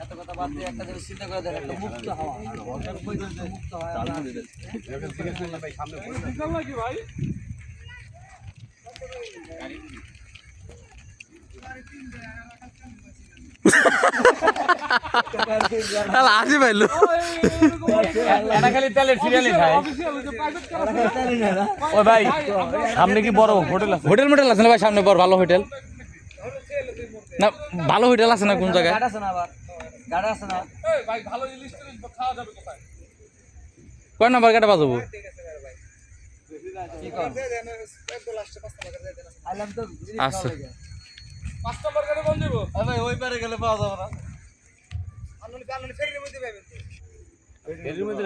এত কথা বাদ দিয়ে একটা জিনিস চিন্তা করে দেখেন, মুক্ত হাওয়া, মুক্ত হাওয়া। আসি পাইলো খালি তেলের সিরিয়ালি খায়। ও ভাই সামনে কি বড় হোটেল আছে? হোটেল মোটেল আছে না ভাই? সামনে বড় ভালো হোটেল না? ভালো হোটেল আছে না কোন জায়গায়? কয় নাম্বার গাড়ি বাজাবো? আচ্ছা ওই পারে গেলে পাওয়া যাবে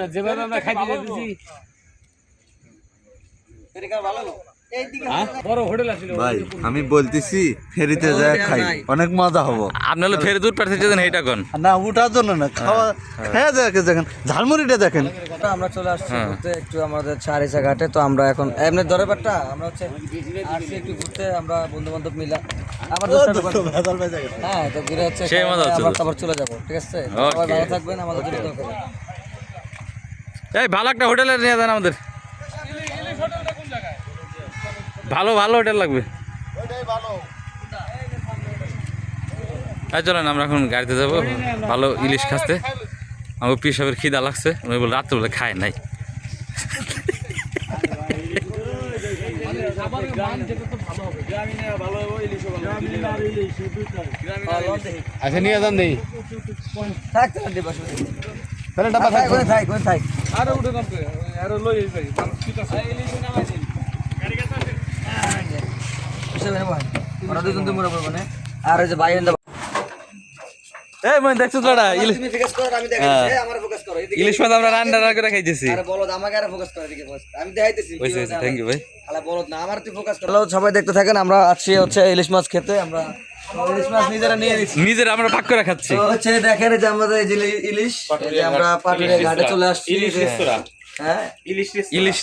না। যেভাবে আমরা খাইতে যেতেছি বড় হোটেল আছে ভাই, আমি বলতেছি ফেরিতে যায় খাই, অনেক মজা হবো। আপনি হলে ফের দূর পাঠিয়ে যেতেন এইটা কোন না ওটার জন্য না, খাওয়া হ্যাঁ দেখেন ঝালমুড়িটা দেখেন। আমরা চলে আসছি ঘুরতে একটু আমাদের চারিচা ঘাটে। তো আমরা এখন এমনি ধরে পাটটা আমরা হচ্ছে আসছি একটু ঘুরতে, আমরা বন্ধু বান্ধব মিলা আবার হ্যাঁ, তো ঘুরে হচ্ছে আবার চলে যাবো। ঠিক আছে, সবাই ভালো থাকবেন, আমাদের জন্য দোয়া করবেন। এই ভালো একটা হোটেলে নিয়ে যান আমাদের, ভালো ভালো হোটেল লাগবে। চলেন আমরা এখন গাড়িতে যাবো ভালো ইলিশ খাতে। আমার পীর সাহেবের খিদা লাগছে, উনি বলে রাত্রে খায় নাই। আচ্ছা নিয়ে যান দেই আর ওই যে ভাই দেখছো তোরা ইলিশ মাছ আমরা রান্না করে খাইতেছি। সবাই দেখতে থাকেন, আমরা আছি হচ্ছে ইলিশ মাছ খেতে। আমরা ইলিশ মাছ নিজেরা নিয়ে নিচ্ছি, নিজেরা আমরা ভাগ করে খাচ্ছি। হচ্ছে দেখেন যে আমাদের এই যে ইলিশ, আমরা পাটুরিয়া ঘাটে চলে আসছি। হ্যাঁ, ইলিশ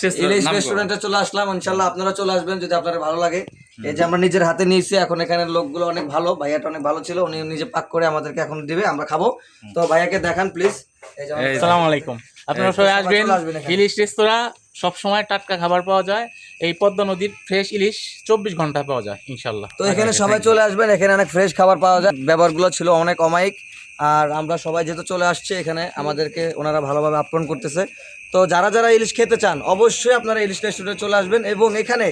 রেস্টুরেন্টে চলে আসলাম। ইনশাল্লাহ আপনারা চলে আসবেন যদি আপনাদের ভালো লাগে। এই যে আমরা নিজের হাতে নিয়েছি, এখন এখানে লোকগুলো অনেক ভালো, ভাইয়াটা অনেক ভালো ছিল, উনি নিজে পাক করে আমাদেরকে এখন দিবে, আমরা খাবো। তো ভাইয়াকে দেখান প্লিজ। আসসালামু আলাইকুম, আপনারা সবাই আসবেন। ইলিশ রেস্তোরাঁ সব সময় টাটকা খাবার পাওয়া যায়, এই পদ্মা নদীর ফ্রেশ ইলিশ 24 ঘন্টা পাওয়া যায় ইনশাল্লাহ। তো এখানে সবাই চলে আসবেন, এখানে অনেক ফ্রেশ খাবার পাওয়া যায়, ব্যবহারগুলো ছিল অনেক অমায়িক। আর আমরা সবাই যেহেতু চলে আসছে এখানে, আমাদেরকে ওনারা ভালোভাবে আপ্যায়ন করতেছে। তো যারা যারা ইলিশ খেতে চান অবশ্যই আপনারা ইলিশ রেস্টুরেন্টে চলে আসবেন, এবং এখানে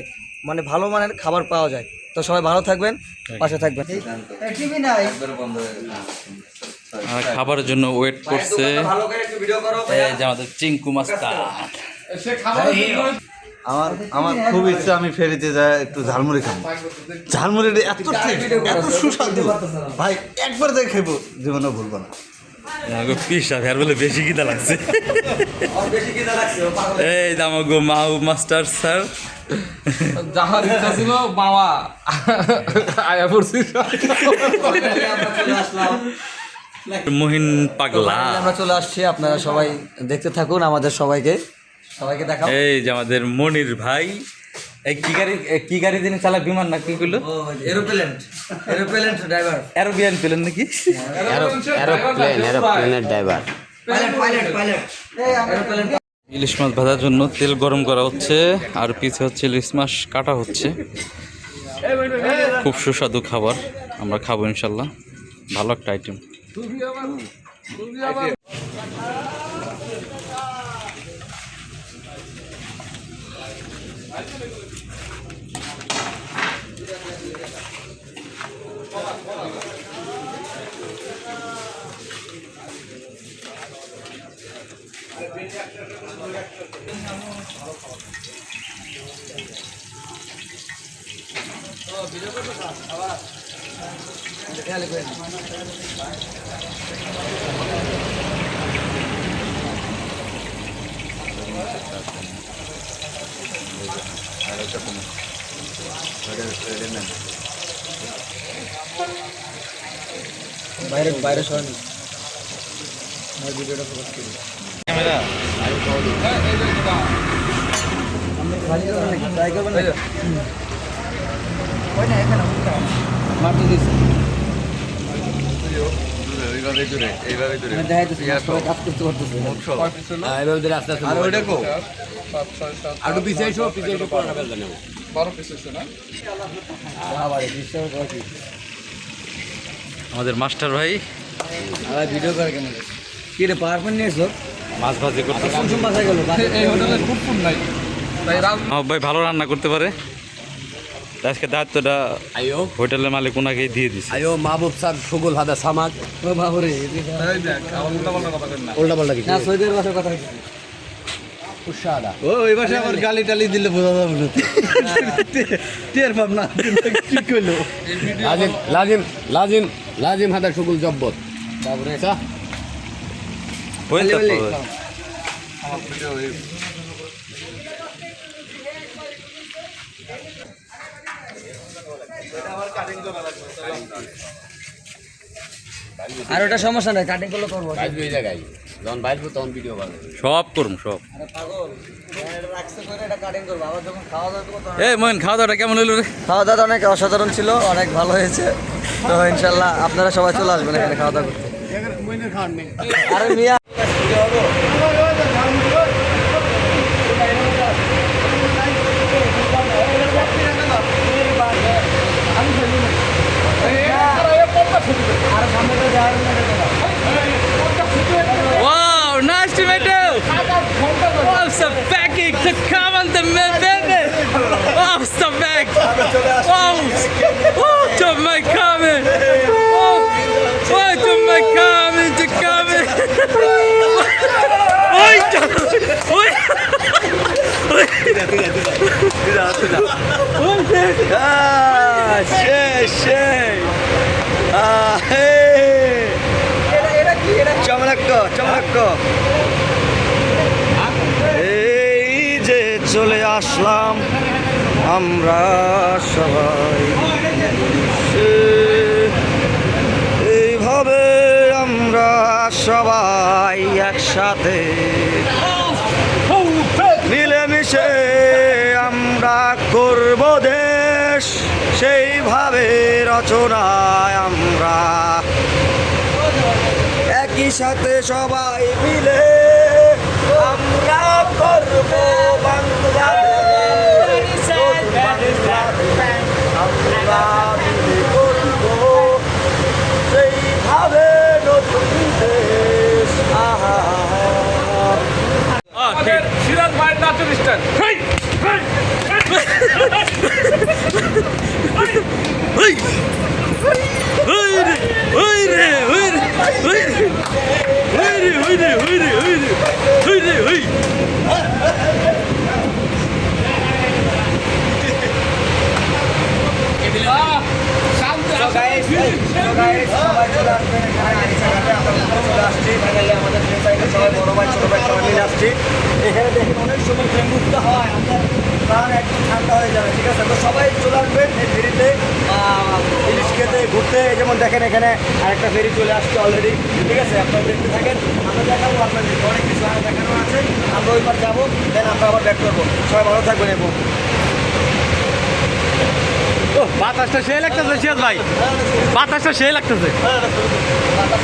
মানে ভালো মানের খাবার পাওয়া যায়। তো সবাই ভালো থাকবেন, পাশে থাকবেন। খাবারের জন্য ওয়েট করছে এই যে আমাদের চিঙ্কু মাস্টার। আমার খুব ইচ্ছা আমি ফেরিতে যাই একটু ঝালমুড়ি খাবো। ঝালমুড়িটা এত সুস্বাদু ভাই, একবার দেখে খাবো, জীবনে ভুলবো না। বলে বেশি খিদা লাগছে। এই দামাগো মাহু মাস্টার স্যার যাওয়ার ইচ্ছা ছিল বাবা আয়া পড়ছি। মহিন পাগলা আমরা চলে আসছি, আপনারা সবাই দেখতে থাকুন, আমাদের সবাইকে দেখাও। এই যে আমাদের মনির ভাই, এই কি গাড়ি তিনি চালাক, বিমান না কি করলো? এরোপ্লেন ড্রাইভার, এরোপ্লেন পেলেন নাকি? এরোপ্লেনের ড্রাইভার। ইলিশ মাছ ভাজার জন্য তেল গরম করা হচ্ছে, আর পিছে হচ্ছে ইলিশ মাছ কাটা হচ্ছে। খুব সুস্বাদু খাবার, আমরা খাবো ইনশাল্লাহ, ভালো একটা আইটেম। বাইরে সরেন, ভিডিওটা ফোকাস করি। ক্যামেরা ট্রাই করবেন না? মারতে দিছি কাজ করতে করতেছে আর ওইটা কো আর পিছিয়ে এসো পড়া ফেলতে নেব আমাদের মাস্টার ভাই ভিডিও করে কেমন কি রে পাওয়ার পয়েন্ট নিয়েছো মাছ ভাজি করতে কোন সময় বাসা গেল এই হোটেলে খুব ফুড নাই তাই মাহবুব ভাই ভালো রান্না করতে পারে আজকে দায়িত্বটা হোটেলের মালিক ওনাকেই দিয়ে দিছে আয়ো মাহবুব স্যার সুগুল হাদা সামাক ও বাবরে উল্টা পাল্টা কিছু না সৈদের বাসার কথা উৎসাহদা ও ওই পাশে আবার গালি টালি দিলে বোঝা যাবে না টের পাব না কি কইলো লাজিম লাজিম লাজিম লাজিম হাদা সুগুল জব্বত বাবরে চা হইল তো আর ওটা সমস্যা নাই কাটিং করলে করবো বাইরে ওই জায়গায় যখন বাইরে তখন ভিডিও বানাবো সব করুম সব আরে পাগল এটা রাখছে করে এটা কাটিং করবো আবার যখন খাওয়া দাওয়া করবো তখন এই মইন খাওয়া দাওয়াটা কেমন হইলো রে খাওয়া দাওয়া অনেক অসাধারণ ছিল অনেক ভালো হয়েছে তো ইনশাল্লাহ আপনারা সবাই চলে আসবেন এখানে খাওয়া দাওয়া করতে আরে মিয়া Wow, nice to meet you. Oh, so fucking to come on the baby. Oh, so back. Oh, to my comment. Oh, to my comment to comment. Oi, oi. এই যে চলে আসলাম আমরা সবাই এইভাবে আমরা সবাই একসাথে মিলেমিশে আমরা করব দেশ সেইভাবে রচনায় আমরা একই সাথে সবাই মিলে আমরা করব বাংলাদেশ আমরা মিলে করব সেইভাবে নতুন দেশ আহা সিরাজ ভাই নাচুর স্টাইল এখানে দেখেন অনেক সময় মুক্ত হয় আমাদের প্রাণ একদম ঠান্ডা হয়ে যাবে ঠিক আছে তো সবাই চলে আসবেন এই ফেরিতে ইলিশ খেতে ঘুরতে যেমন দেখেন এখানে আরেকটা ফেরি চলে আসছে অলরেডি ঠিক আছে আপনারা দেখতে থাকেন আমরা দেখাবো আপনাদের অনেক কিছু দেখানো আছে আমরা ওইবার যাবো দেন আমরা আবার ব্যাক করবো সবাই ভালো থাকবেন এবং বাতাসটা সেই লাগতেছে সিরাজ ভাই বাতাসটা সেই লাগতেছে বাতাস